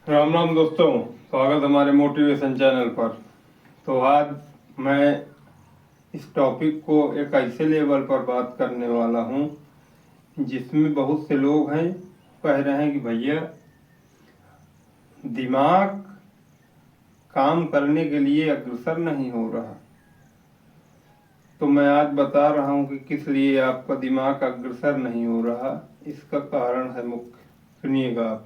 राम राम दोस्तों, स्वागत हमारे मोटिवेशन चैनल पर। तो आज मैं इस टॉपिक को एक ऐसे लेवल पर बात करने वाला हूँ जिसमें बहुत से लोग हैं कह रहे हैं कि भैया दिमाग काम करने के लिए अग्रसर नहीं हो रहा। तो मैं आज बता रहा हूँ कि किस लिए आपका दिमाग अग्रसर नहीं हो रहा। इसका कारण है मुख्य, सुनिएगा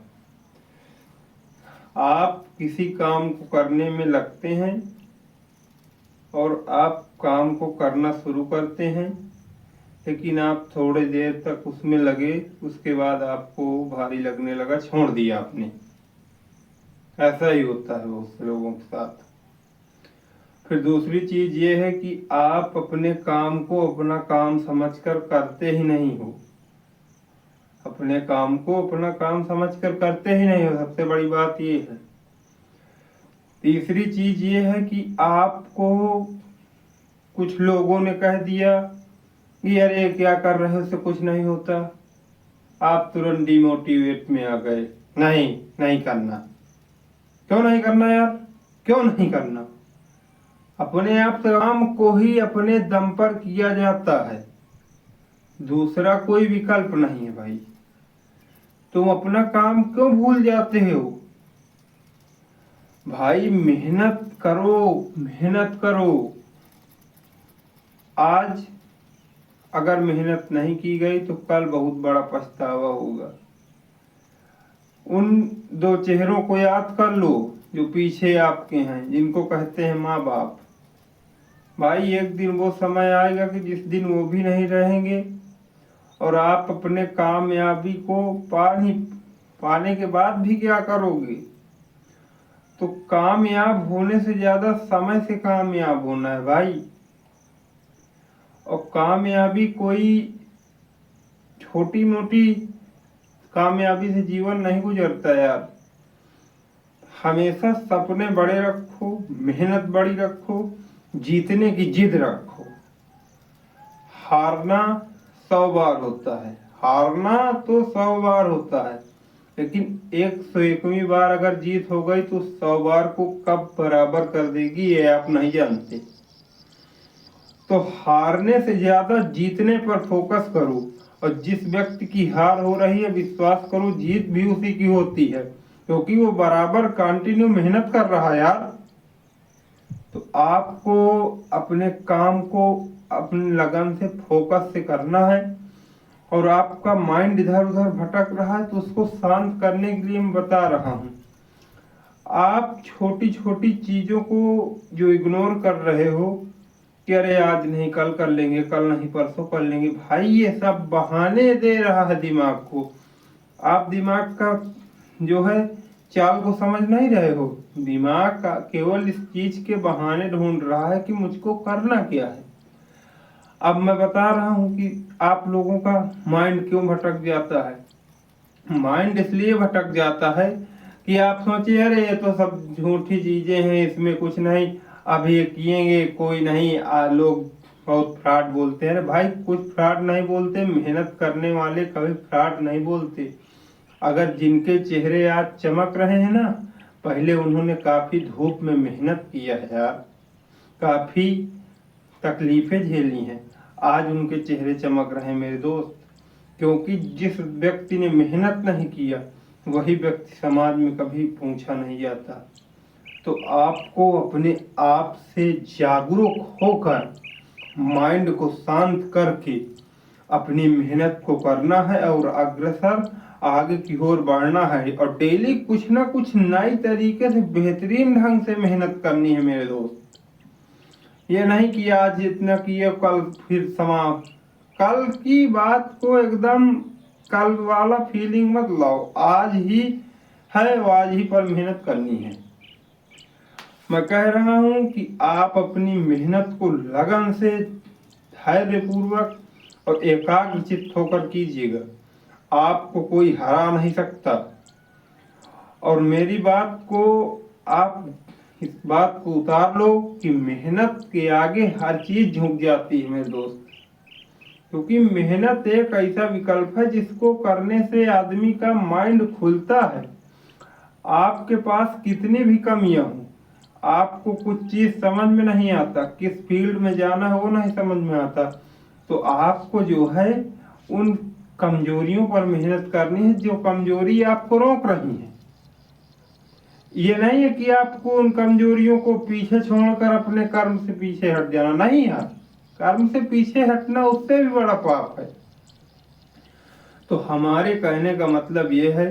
आप किसी काम को करने में लगते हैं और आप काम को करना शुरू करते हैं, लेकिन आप थोड़ी देर तक उसमें लगे, उसके बाद आपको भारी लगने लगा, छोड़ दिया आपने। ऐसा ही होता है बहुत से लोगों के साथ। फिर दूसरी चीज ये है कि आप अपने काम को अपना काम समझकर करते ही नहीं हो। अपने काम को अपना काम समझकर करते ही नहीं हो, सबसे बड़ी बात ये है। तीसरी चीज ये है कि आपको कुछ लोगों ने कह दिया कि अरे क्या कर रहे हो, उससे कुछ नहीं होता। आप तुरंत डिमोटिवेट में आ गए, नहीं नहीं करना। क्यों नहीं करना यार, क्यों नहीं करना? अपने आप काम को ही अपने दम पर किया जाता है, दूसरा कोई विकल्प नहीं है भाई। तुम अपना काम क्यों भूल जाते हो भाई? मेहनत करो, मेहनत करो। आज अगर मेहनत नहीं की गई तो कल बहुत बड़ा पछतावा होगा। उन दो चेहरों को याद कर लो जो पीछे आपके हैं, जिनको कहते हैं माँ बाप। भाई एक दिन वो समय आएगा कि जिस दिन वो भी नहीं रहेंगे और आप अपने कामयाबी को पाने के बाद भी क्या करोगे? तो कामयाब होने से ज्यादा समय से कामयाब होना है भाई। और कामयाबी कोई छोटी मोटी कामयाबी से जीवन नहीं गुजरता यार। हमेशा सपने बड़े रखो, मेहनत बड़ी रखो, जीतने की जिद रखो। हारना 100 बार होता है, हारना तो 100 बार होता है, लेकिन 101वीं बार अगर जीत हो गई तो 100 बार को कब बराबर कर देगी ये आप नहीं जानते। तो हारने से ज्यादा जीतने पर फोकस करो। और जिस व्यक्ति की हार हो रही है, विश्वास करो जीत भी उसी की होती है, क्योंकि वो बराबर कंटिन्यू मेहनत कर रहा है यार। तो आपको अपने काम को अपनी लगन से फोकस से करना है। और आपका माइंड इधर उधर भटक रहा है तो उसको शांत करने के लिए मैं बता रहा हूँ। आप छोटी छोटी चीजों को जो इग्नोर कर रहे हो कि अरे आज नहीं कल कर लेंगे, कल नहीं परसों कर लेंगे, भाई ये सब बहाने दे रहा है दिमाग को। आप दिमाग का जो है चाल को समझ नहीं रहे हो। दिमाग का केवल इस चीज के बहाने ढूंढ रहा है कि मुझको करना क्या है। अब मैं बता रहा हूं कि आप लोगों का माइंड क्यों भटक जाता है। माइंड इसलिए भटक जाता है कि आप सोचिए अरे ये तो सब झूठी चीजें हैं, इसमें कुछ नहीं, अब ये किएंगे कोई नहीं। लोग बहुत फ्रॉड बोलते हैं। भाई कुछ फ्रॉड नहीं बोलते, मेहनत करने वाले कभी फ्रॉड नहीं बोलते। अगर जिनके चेहरे आज चमक रहे हैं ना, पहले उन्होंने काफी धूप में मेहनत किया है यार, काफी तकलीफें झेली हैं, आज उनके चेहरे चमक रहे हैं मेरे दोस्त। क्योंकि जिस व्यक्ति ने मेहनत नहीं किया वही व्यक्ति समाज में कभी पूछा नहीं जाता। तो आपको अपने आप से जागरूक होकर माइंड को शांत करके अपनी मेहनत को करना है और अग्रसर आगे की ओर बढ़ना है। और डेली कुछ ना कुछ नई तरीके से बेहतरीन ढंग से मेहनत करनी है मेरे दोस्त। ये नहीं कि आज इतना किया कल फिर समाप्त। कल की बात को एकदम कल वाला फीलिंग मत लाओ, आज ही है वो आज ही पर मेहनत करनी है। मैं कह रहा हूं कि आप अपनी मेहनत को लगन से धैर्य पूर्वक और एकाग्रचित्त होकर कीजिएगा। आपको कोई हरा नहीं सकता। और मेरी बात को आप इस बात को उतार लो कि मेहनत के आगे हर चीज झुक जाती है मेरे दोस्त। क्योंकि मेहनत एक ऐसा विकल्प है जिसको करने से आदमी का माइंड खुलता है। आपके पास कितनी भी कमियां हो, आपको कुछ चीज समझ में नहीं आता, किस फील्ड में जाना है वो नहीं समझ में आता, तो आपको जो है उन कमजोरियों पर मेहनत करनी है जो कमजोरी आपको रोक रही है। ये नहीं है कि आपको उन कमजोरियों को पीछे छोड़कर अपने कर्म से पीछे हट जाना, नहीं यार, कर्म से पीछे हटना उससे भी बड़ा पाप है। तो हमारे कहने का मतलब ये है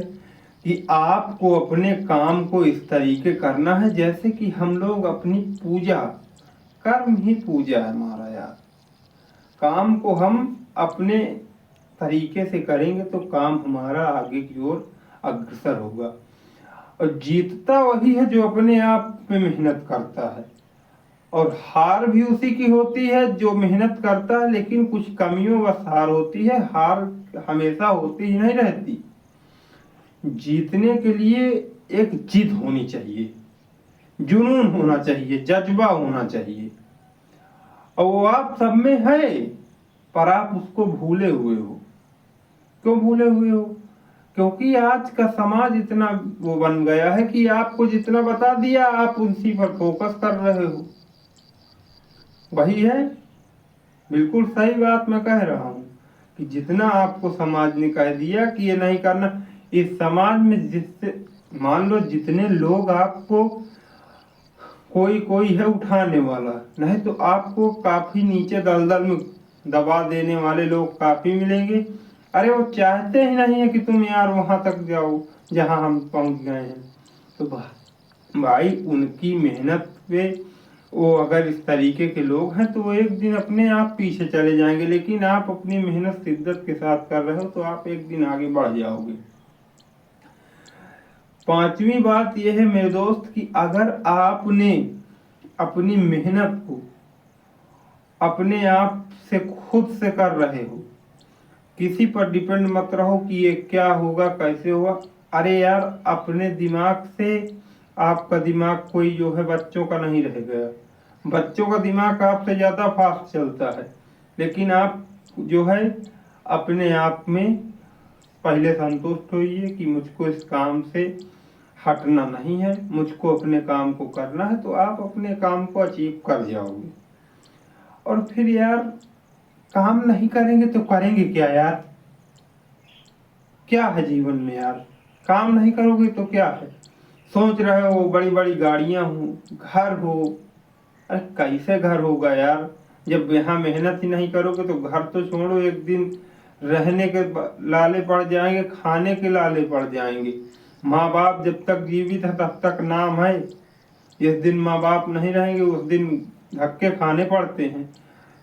कि आपको अपने काम को इस तरीके करना है जैसे कि हम लोग अपनी पूजा, कर्म ही पूजा है हमारा यार। काम को हम अपने तरीके से करेंगे तो काम हमारा आगे की ओर अग्रसर होगा। और जीतता वही है जो अपने आप में मेहनत करता है, और हार भी उसी की होती है जो मेहनत करता है, लेकिन कुछ कमियों बस हार होती है, हार हमेशा होती ही नहीं रहती। जीतने के लिए एक जिद होनी चाहिए, जुनून होना चाहिए, जज्बा होना चाहिए, और वो आप सब में है, पर आप उसको भूले हुए हो। क्यों भूले हुए हो? क्योंकि आज का समाज इतना वो बन गया है कि आपको जितना बता दिया आप उसी पर फोकस कर रहे हो। वही है, बिल्कुल सही बात मैं कह रहा हूँ कि जितना आपको समाज ने कह दिया कि ये नहीं करना, इस समाज में जिससे मान लो जितने लोग आपको, कोई कोई है उठाने वाला, नहीं तो आपको काफी नीचे दलदल में दबा देने वाले लोग काफी मिलेंगे। अरे वो चाहते ही नहीं है कि तुम यार वहां तक जाओ जहां हम पहुंच गए हैं। तो भाई उनकी मेहनत पे वो अगर इस तरीके के लोग हैं तो वो एक दिन अपने आप पीछे चले जाएंगे, लेकिन आप अपनी मेहनत शिद्दत के साथ कर रहे हो तो आप एक दिन आगे बढ़ जाओगे। पांचवी बात यह है मेरे दोस्त कि अगर आपने अपनी मेहनत को अपने आप से खुद से कर रहे हो, किसी पर डिपेंड मत रहो कि ये क्या होगा कैसे होगा। अरे यार अपने दिमाग से, आपका दिमाग कोई जो है बच्चों का नहीं रह गया, बच्चों का दिमाग आपसे ज्यादा फास्ट चलता है, लेकिन आप जो है अपने आप में पहले संतुष्ट होइए कि मुझको इस काम से हटना नहीं है, मुझको अपने काम को करना है, तो आप अपने काम को अचीव कर जाओगे। और फिर यार काम नहीं करेंगे तो करेंगे क्या यार? क्या है जीवन में यार? काम नहीं करोगे तो क्या है? सोच रहे हो बड़ी बड़ी गाड़ियां हो, घर हो, अरे कैसे घर होगा यार जब यहाँ मेहनत ही नहीं करोगे? तो घर तो छोड़ो, एक दिन रहने के लाले पड़ जाएंगे, खाने के लाले पड़ जाएंगे। माँ बाप जब तक जीवित है तब तक नाम है, जिस दिन माँ बाप नहीं रहेंगे उस दिन धक्के खाने पड़ते हैं।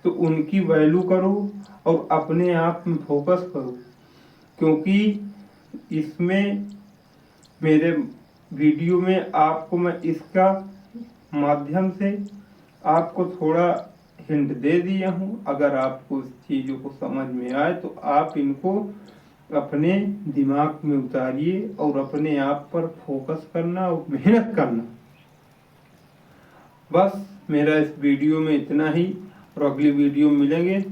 तो उनकी वैल्यू करो और अपने आप में फोकस करो, क्योंकि इसमें मेरे वीडियो में आपको मैं इसका माध्यम से आपको थोड़ा हिंट दे दिया हूँ। अगर आपको इस चीज़ों को समझ में आए तो आप इनको अपने दिमाग में उतारिए और अपने आप पर फोकस करना और मेहनत करना। बस मेरा इस वीडियो में इतना ही, और अगली वीडियो में मिलेंगे।